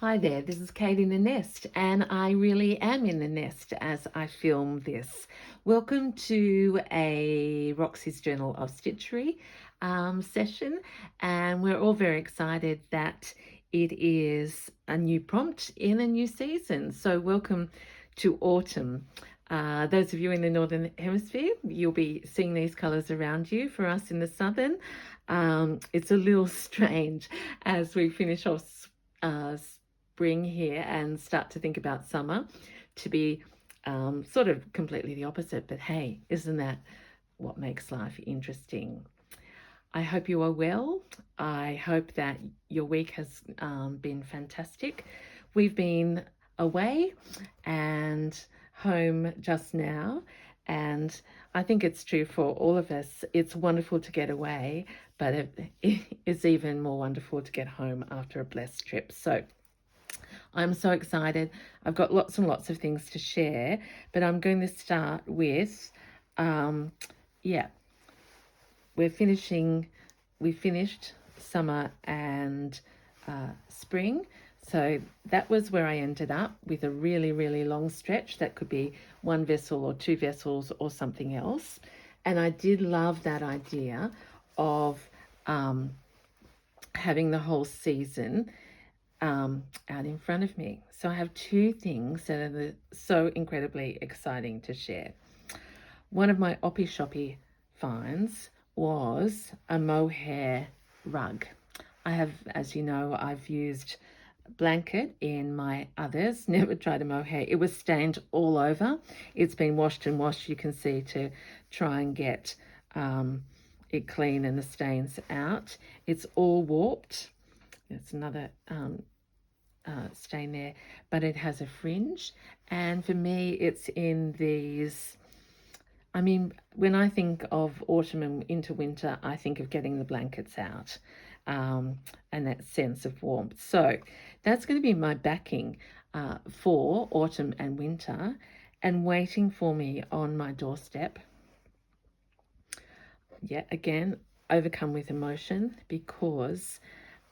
Hi there, this is Kate in the Nest, and I really am in the nest as I film this. Welcome to a Roxy's Journal of Stitchery session, and we're all very excited that it is a new prompt in a new season. So, welcome to autumn. Those of you in the Northern Hemisphere, you'll be seeing these colours around you. For us in the Southern, it's a little strange as we finish off spring here and start to think about summer to be sort of completely the opposite. But hey, isn't that what makes life interesting? I hope you are well. I hope that your week has been fantastic. We've been away and home just now, and I think it's true for all of us. It's wonderful to get away, but it's even more wonderful to get home after a blessed trip. So I'm so excited. I've got lots and lots of things to share, but I'm going to start with, yeah, we finished summer and spring. So that was where I ended up with a really, really long stretch. That could be one vessel or two vessels or something else. And I did love that idea of having the whole season out in front of me. So I have two things that are so incredibly exciting to share. One of my Oppie Shoppy finds was a mohair rug. I have, as you know, I've used blanket in my others, never tried a mohair. It was stained all over. It's been washed and washed, you can see, to try and get it clean and the stains out. It's all warped. It's another stain there, but it has a fringe, and for me it's in these, I mean, when I think of autumn and into winter, I think of getting the blankets out and that sense of warmth. So that's going to be my backing for autumn and winter, and waiting for me on my doorstep, yet again overcome with emotion, because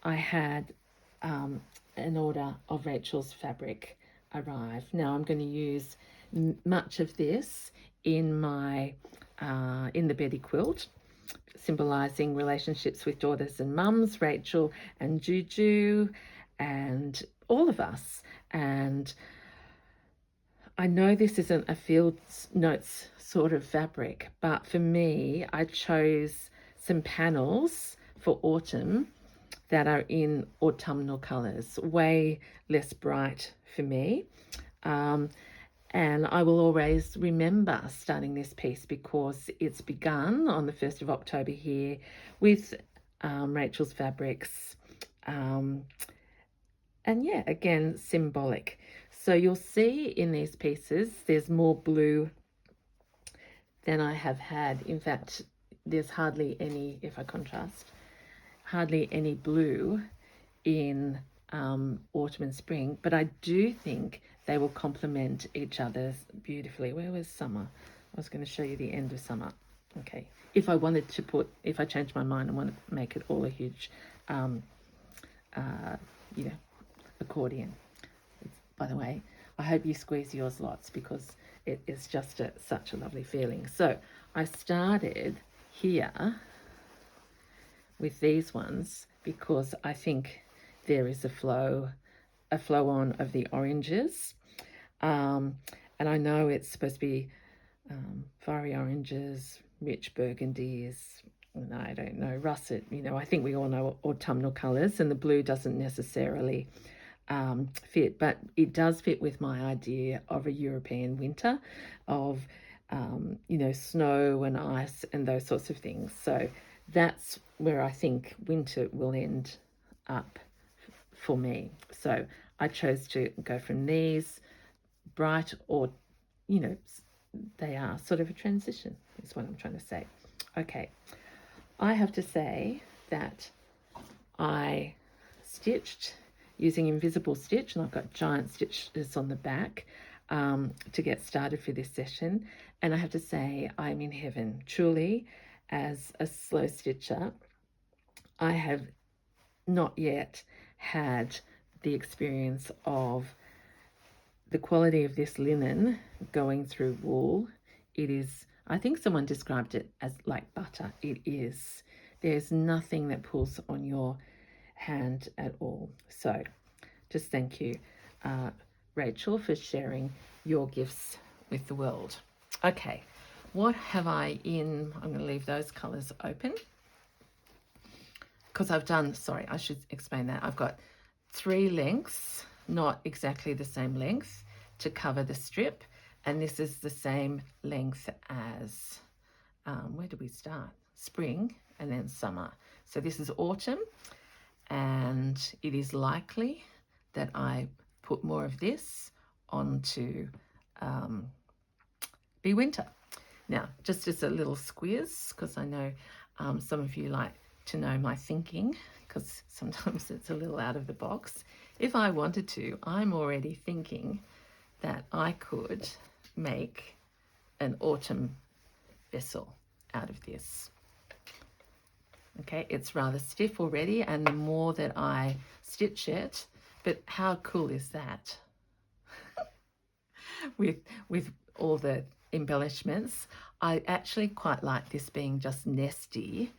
I had an order of Rachel's fabric arrive. Now I'm going to use much of this in my in the Betty quilt, symbolizing relationships with daughters and mums, Rachel and Juju, and all of us. And I know this isn't a field notes sort of fabric, but for me, I chose some panels for autumn that are in autumnal colours, way less bright for me. And I will always remember starting this piece because it's begun on the 1st of October here with Rachel's fabrics. And yeah, again, symbolic. So you'll see in these pieces, there's more blue than I have had. In fact, there's hardly any, if I contrast, hardly any blue in autumn and spring, but I do think they will complement each other beautifully. Where was summer? I was going to show you the end of summer. Okay, if I change my mind and want to make it all a huge, accordion. By the way, I hope you squeeze yours lots because it is just such a lovely feeling. So I started here with these ones because I think there is a flow on of the oranges, and I know it's supposed to be fiery oranges, rich burgundies, I don't know, russet, I think we all know autumnal colours, and the blue doesn't necessarily fit, but it does fit with my idea of a European winter, of snow and ice and those sorts of things. So that's where I think winter will end up for me. So I chose to go from these bright, or they are sort of a transition, is what I'm trying to say. Okay, I have to say that I stitched using invisible stitch, and I've got giant stitches on the back to get started for this session. And I have to say I'm in heaven, truly. As a slow stitcher, I have not yet had the experience of the quality of this linen going through wool. It is, I think someone described it as like butter. It is. There's nothing that pulls on your hand at all. So just thank you, Rachel, for sharing your gifts with the world. Okay, what have I in? I'm going to leave those colours open because I've done, sorry, I should explain that. I've got 3 lengths, not exactly the same length, to cover the strip, and this is the same length as, where do we start? Spring and then summer. So this is autumn, and it is likely that I put more of this onto be winter. Now, just as a little squiz, because I know some of you like to know my thinking, because sometimes it's a little out of the box. If I wanted to, I'm already thinking that I could make an autumn vessel out of this. Okay, it's rather stiff already, and the more that I stitch it, but how cool is that? with all the embellishments. I actually quite like this being just nesty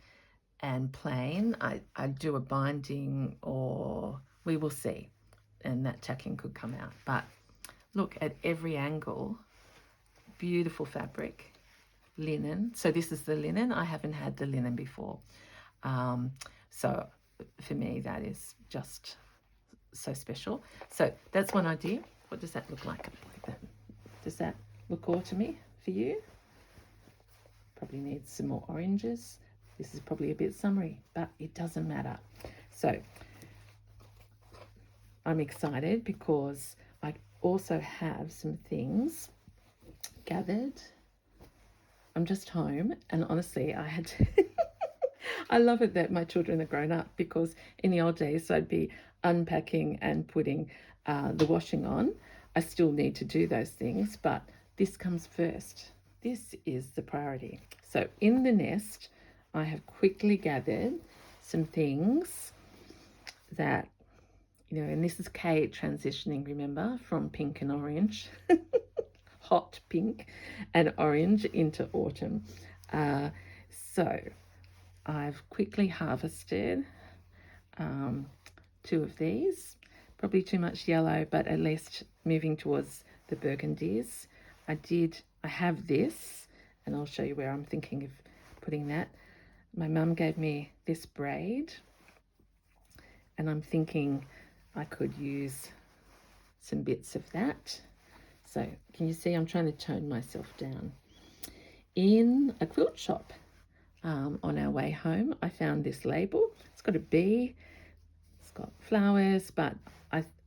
and plain. I do a binding, or we will see, and that tacking could come out. But look at every angle. Beautiful fabric, linen. So this is the linen. I haven't had the linen before. So for me, that is just so special. So that's one idea. What does that look like? Does that look autumny for you? Probably needs some more oranges. This is probably a bit summery, but it doesn't matter. So I'm excited because I also have some things gathered. I'm just home, and honestly, I had to I love it that my children are grown up, because in the old days I'd be unpacking and putting the washing on. I still need to do those things, but this comes first. This is the priority. So in the nest, I have quickly gathered some things that, you know, and this is Kate transitioning, remember, from pink and orange, hot pink and orange into autumn. So I've quickly harvested 2 of these, probably too much yellow, but at least moving towards the burgundies. I have this, and I'll show you where I'm thinking of putting that. My mum gave me this braid, and I'm thinking I could use some bits of that. So can you see I'm trying to tone myself down? In a quilt shop on our way home, I found this label. It's got a bee, it's got flowers, but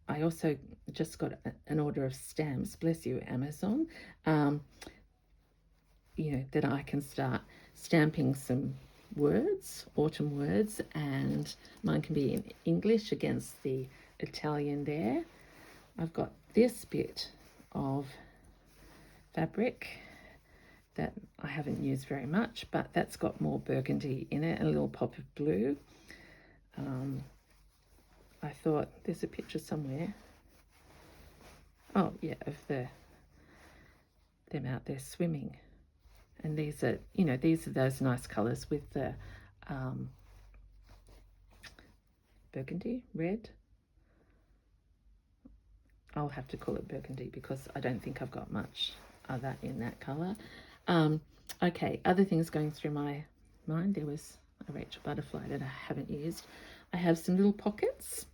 I also just got an order of stamps, bless you, Amazon, you know, that I can start stamping some words, autumn words, and mine can be in English against the Italian there. I've got this bit of fabric that I haven't used very much, but that's got more burgundy in it, a little pop of blue. I thought there's a picture somewhere. Oh yeah, of them out there swimming. And these are, you know, these are those nice colours with the burgundy, red. I'll have to call it burgundy because I don't think I've got much other in that colour. Okay, other things going through my mind. There was a Rachel butterfly that I haven't used. I have some little pockets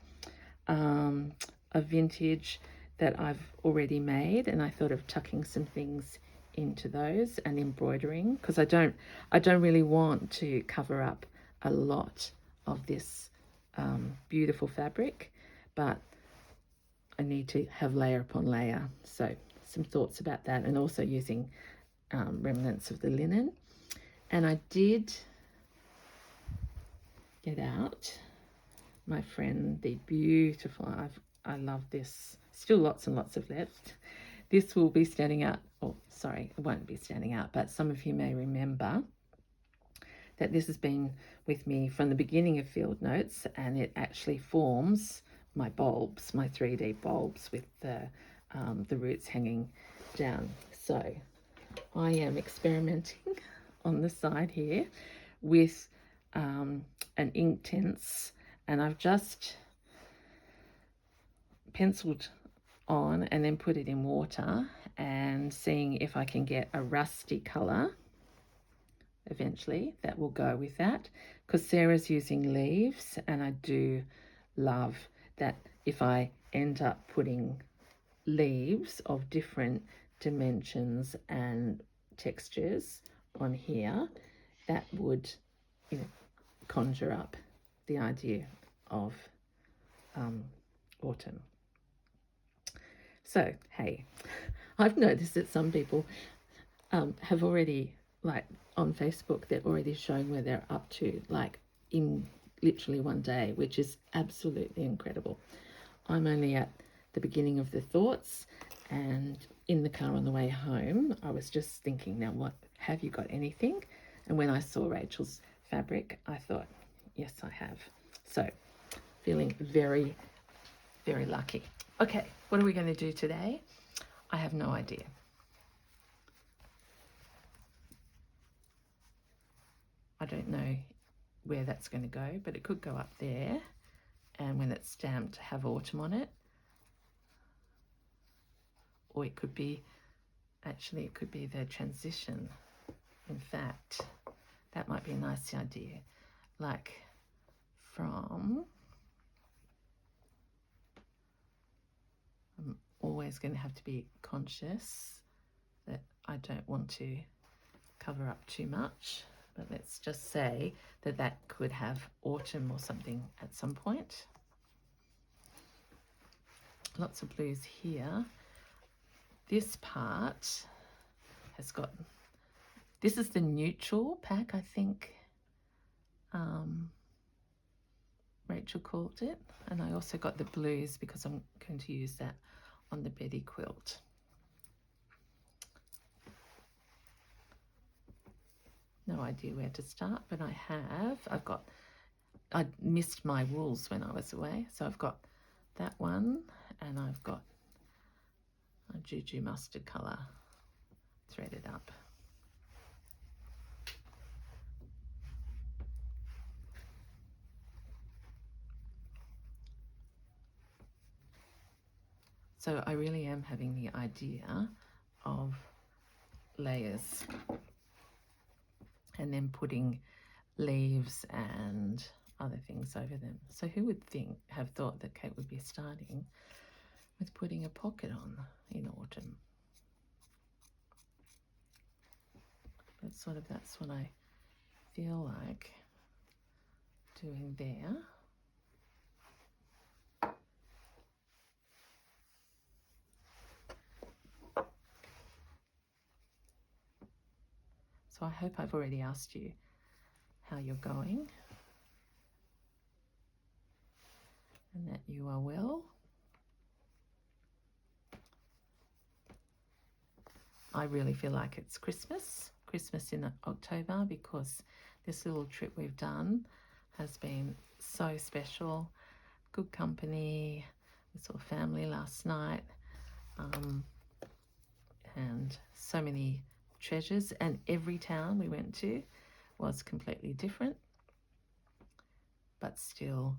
of vintage that I've already made, and I thought of tucking some things into those and embroidering, because I don't really want to cover up a lot of this beautiful fabric, but I need to have layer upon layer. So some thoughts about that, and also using remnants of the linen. And I did get out, my friend, the beautiful, I love this, still lots and lots of left. This will be standing out, oh sorry, it won't be standing out, but some of you may remember that this has been with me from the beginning of Field Notes, and it actually forms my bulbs, my 3D bulbs with the roots hanging down. So I am experimenting on the side here with an Inktense, and I've just penciled on and then put it in water and seeing if I can get a rusty colour eventually that will go with that, because Sarah's using leaves, and I do love that if I end up putting leaves of different dimensions and textures on here, that would, you know, conjure up the idea of autumn. So hey, I've noticed that some people have already, like on Facebook, they're already showing where they're up to, like in literally one day, which is absolutely incredible. I'm only at the beginning of the thoughts, and in the car on the way home, I was just thinking, now what, have you got anything? And when I saw Rachel's fabric, I thought, yes, I have. So feeling very, very lucky. Okay, what are we going to do today? I have no idea. I don't know where that's going to go, but it could go up there, and when it's stamped, have autumn on it. Or it could be, actually it could be the transition. In fact, that might be a nice idea, like from, I'm always going to have to be conscious that I don't want to cover up too much, but let's just say that that could have autumn or something at some point. Lots of blues here. This part has got, this is the neutral pack, I think Rachel called it, and I also got the blues because I'm going to use that on the Betty quilt. No idea where to start, but I missed my wools when I was away, so I've got that one, and I've got a Juju mustard colour threaded up. So I really am having the idea of layers and then putting leaves and other things over them. So who would have thought that Kate would be starting with putting a pocket on in autumn? But sort of that's what I feel like doing there. So I hope I've already asked you how you're going and that you are well. I really feel like it's Christmas in October, because this little trip we've done has been so special. Good company. We saw family last night, and so many treasures, and every town we went to was completely different, but still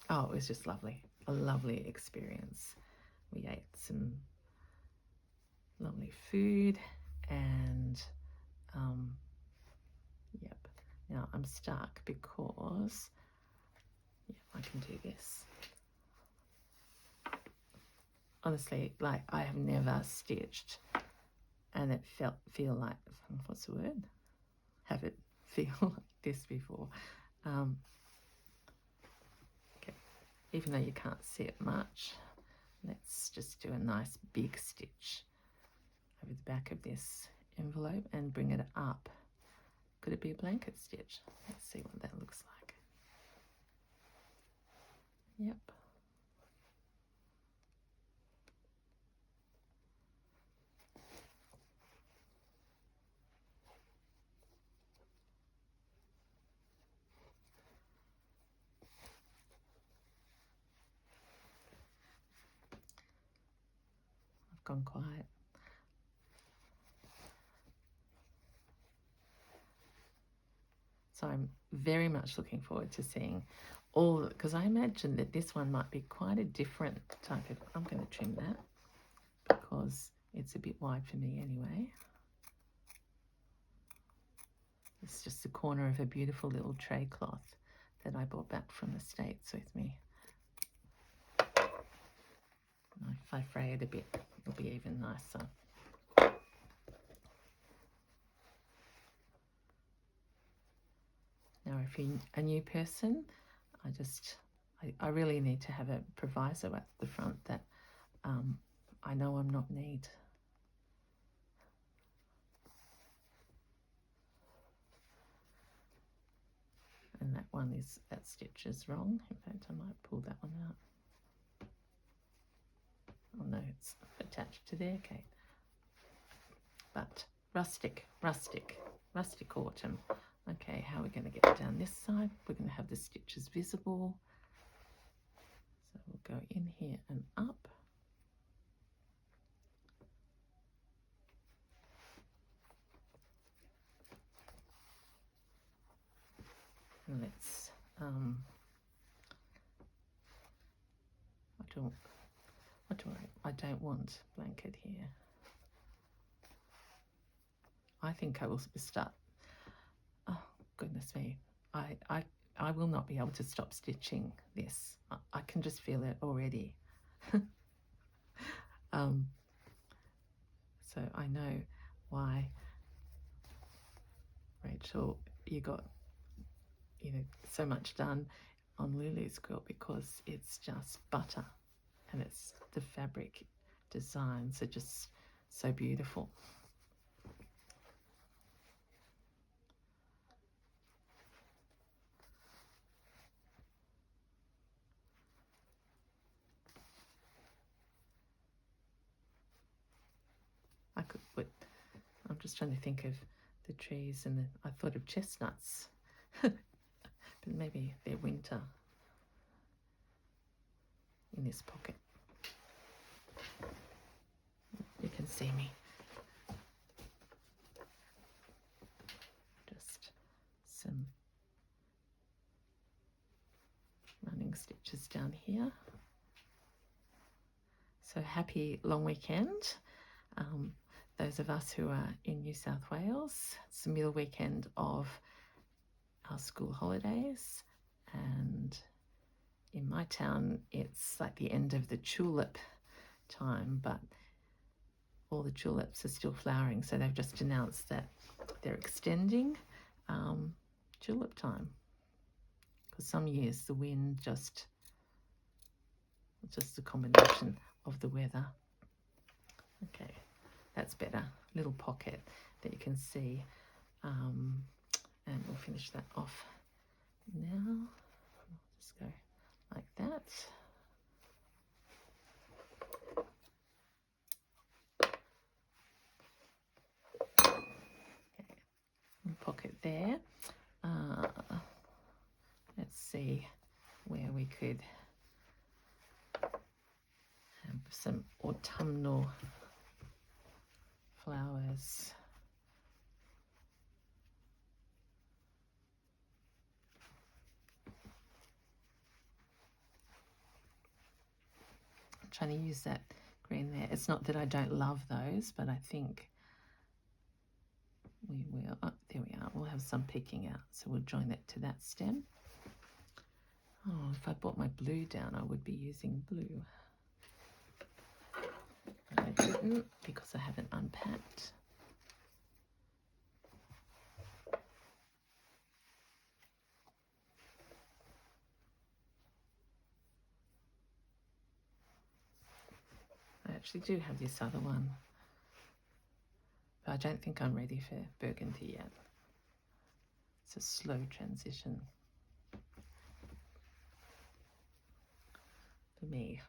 it was just lovely, a lovely experience. We ate some lovely food, and yep, now I'm stuck because I can do this. Honestly, like, I have never stitched and it feel like, what's the word? Have it feel like this before. Okay, even though you can't see it much, let's just do a nice big stitch over the back of this envelope and bring it up. Could it be a blanket stitch? Let's see what that looks like. Yep. gone quiet. So I'm very much looking forward to seeing all, because I imagine that this one might be quite a different type of, I'm going to trim that because it's a bit wide for me anyway. It's just the corner of a beautiful little tray cloth that I brought back from the States with me. If I fray it a bit, it'll be even nicer. Now, if you're a new person, I really need to have a proviso at the front that I know I'm not neat. And that stitch is wrong. In fact, I might pull that one out. Oh no, it's attached to there, okay. But rustic autumn. Okay, how are we going to get down this side? We're going to have the stitches visible. So we'll go in here and up. And let's, I don't want blanket here. I think I will start, oh goodness me, I will not be able to stop stitching this. I can just feel it already. So I know why, Rachel, you got, so much done on Lulu's quilt, because it's just butter and it's the fabric designs are just so beautiful. I could put, I'm just trying to think of the trees, and I thought of chestnuts, but maybe they're winter in this pocket. You can see me. Just some running stitches down here. So happy long weekend. Those of us who are in New South Wales, it's the middle weekend of our school holidays, and in my town it's like the end of the tulip time, but all the tulips are still flowering, so they've just announced that they're extending tulip time, because some years the wind just the combination of the weather. Okay, that's better. Little pocket that you can see, and we'll finish that off now. I'll just go like that. Okay, pocket there. Let's see where we could have some autumnal flowers. I'm trying to use that green there. It's not that I don't love those, but I think we will, oh, there we are, we'll have some peeking out, so we'll join that to that stem. Oh, if I brought my blue down, I would be using blue. But I didn't, because I haven't unpacked. I actually do have this other one, but I don't think I'm ready for burgundy yet. It's a slow transition for me.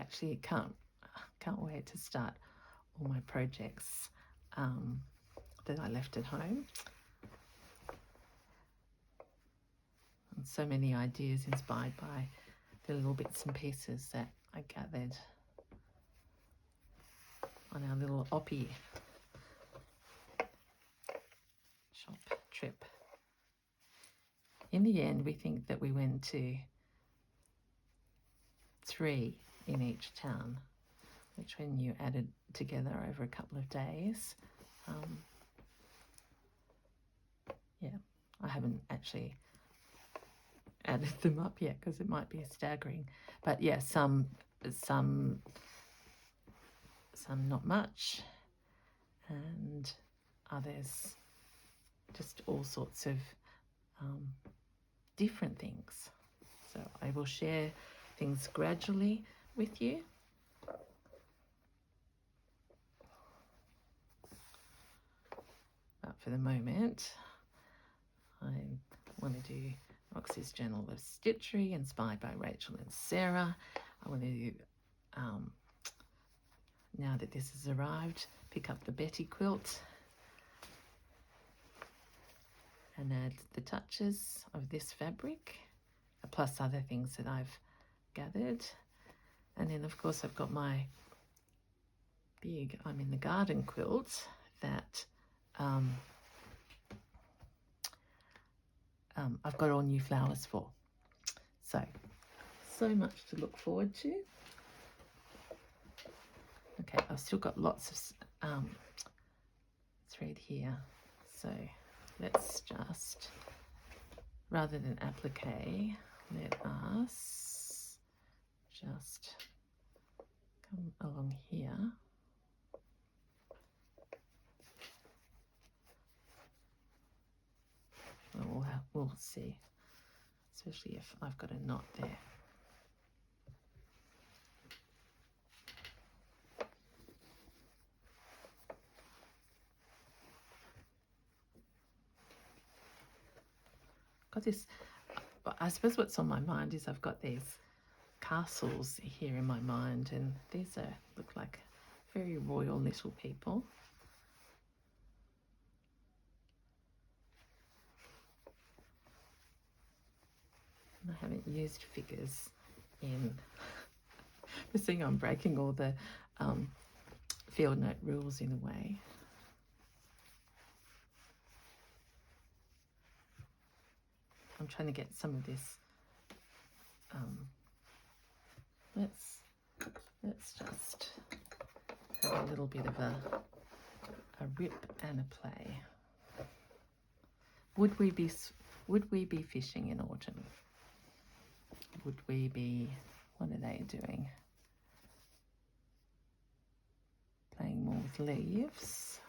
actually can't wait to start all my projects that I left at home. And so many ideas inspired by the little bits and pieces that I gathered on our little Oppie shop trip. In the end, we think that we went to 3 in each town, which when you added together over a couple of days, yeah, I haven't actually added them up yet because it might be staggering. But yeah, some not much, and others just all sorts of different things. So I will share things gradually with you. But for the moment, I want to do Roxy's Journal of Stitchery, inspired by Rachel and Sarah. I want to, now that this has arrived, pick up the Betty quilt and add the touches of this fabric, plus other things that I've gathered. And then, of course, I've got my big I'm in the Garden quilt that I've got all new flowers for. So much to look forward to. Okay, I've still got lots of thread here. So let's just, rather than applique, let us just come along here. We'll see, especially if I've got a knot there. Got this, I suppose what's on my mind is I've got these castles here in my mind, and these look like very royal little people. I haven't used figures in, you see I'm breaking all the field note rules in a way. I'm trying to get some of this, let's just have a little bit of a rip and a play. Would we be fishing in autumn? Would we be, what are they doing? Playing more with leaves.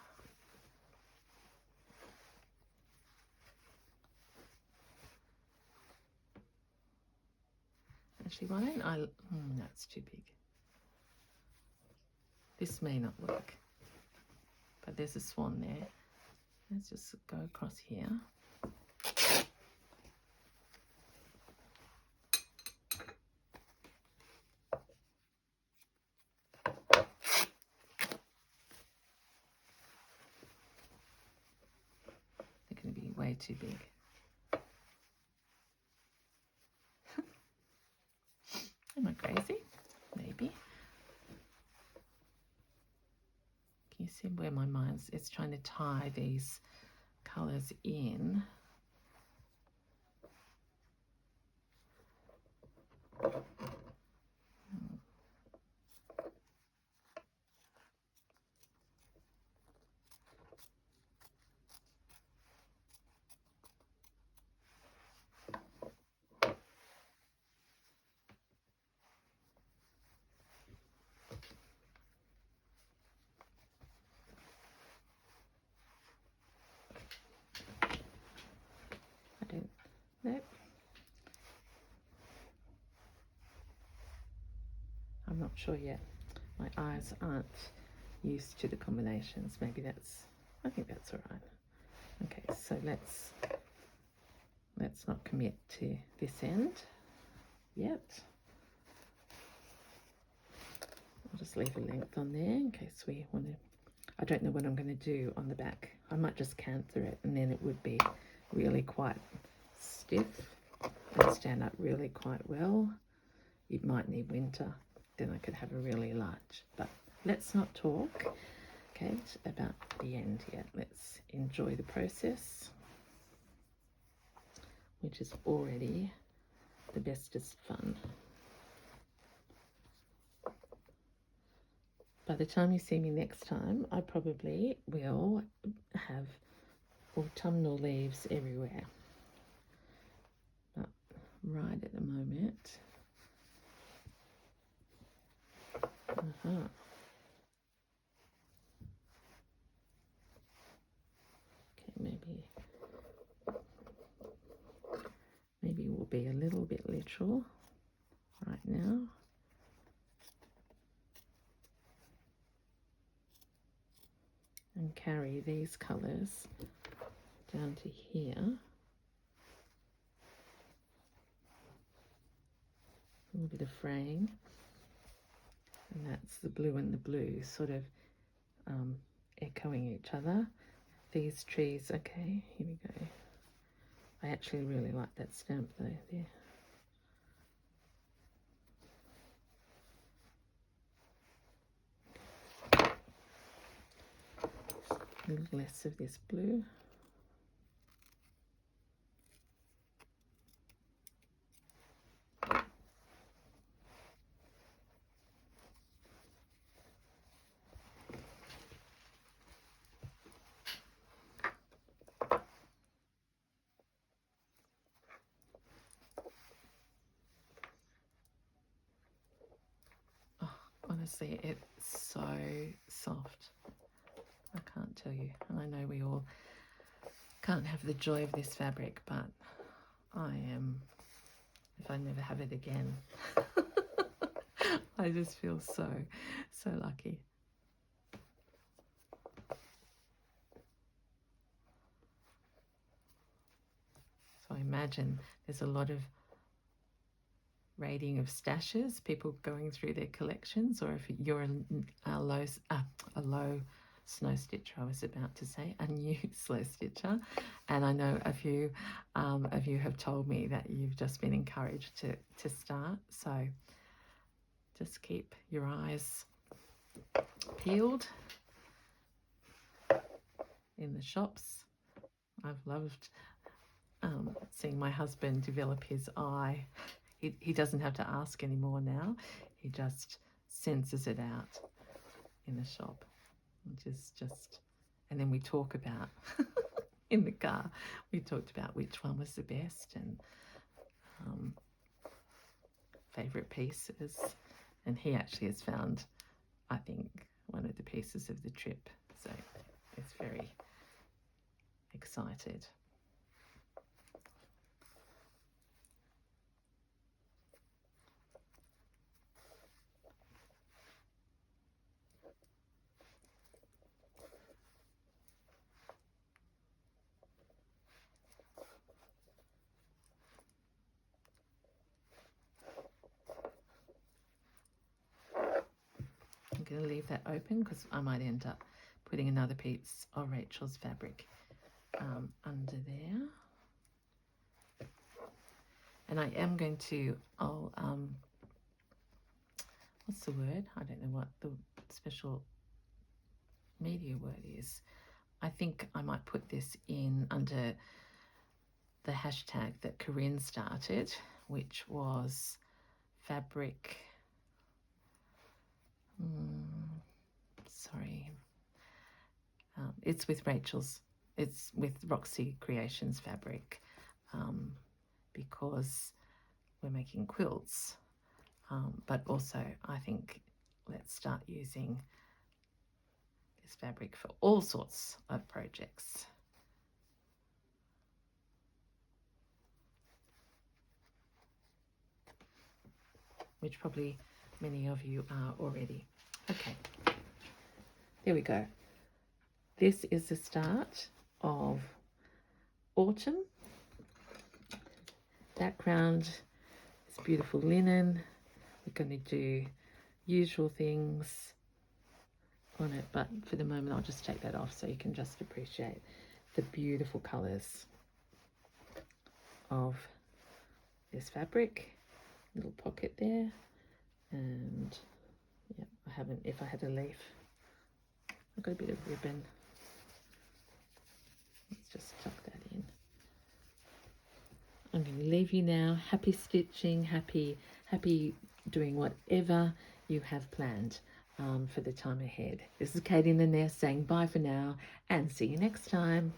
Actually, why don't I, that's too big. This may not work, but there's a swan there. Let's just go across here. They're going to be way too big. Am I crazy? Maybe. Can you see where my mind's, it's trying to tie these colours in. Nope. I'm not sure yet. My eyes aren't used to the combinations. Maybe I think that's all right. Okay, so let's not commit to this end yet. just leave a length on there in case we want to. I don't know what I'm going to do on the back. I might just canter it, and then it would be really quite stiff and stand up really quite well. You might need winter, then I could have a really large. But let's not talk, Kate, about the end yet. Let's enjoy the process, which is already the bestest fun. By the time you see me next time, I probably will have autumnal leaves everywhere. But right at the moment, okay, maybe we'll be a little bit literal right now. And carry these colours down to here. A little bit of fraying. And that's the blue and the blue sort of echoing each other. These trees, okay, here we go. I actually really like that stamp though, there. A little less of this blue. Oh, honestly, it's so soft. I can't tell you. And I know we all can't have the joy of this fabric, but I am, if I never have it again, I just feel so lucky. So I imagine there's a lot of raiding of stashes, people going through their collections, or if you're a low slow stitcher, I was about to say, a new slow stitcher, and I know a few of you have told me that you've just been encouraged to start, so just keep your eyes peeled in the shops. I've loved seeing my husband develop his eye. He doesn't have to ask anymore now. He just senses it out in the shop, which is just, and then we talk about, in the car, we talked about which one was the best and favourite pieces. And he actually has found, I think, one of the pieces of the trip. So it's very excited. I'm going to leave that open because I might end up putting another piece of Rachel's fabric under there. And I am going to, what's the word? I don't know what the special media word is. I think I might put this in under the hashtag that Corinne started, which was fabric, it's with Rachel's, it's with Roxy Creations fabric, because we're making quilts, but also I think let's start using this fabric for all sorts of projects. Which probably many of you are already. Okay, there we go. This is the start of autumn. Background is beautiful linen. We're going to do usual things on it, but for the moment I'll just take that off so you can just appreciate the beautiful colours of this fabric. Little pocket there, and yeah, I haven't, if I had a leaf, I've got a bit of ribbon. Let's just tuck that in. I'm going to leave you now. Happy stitching, happy doing whatever you have planned for the time ahead. This is Katie in the Nest saying bye for now and see you next time.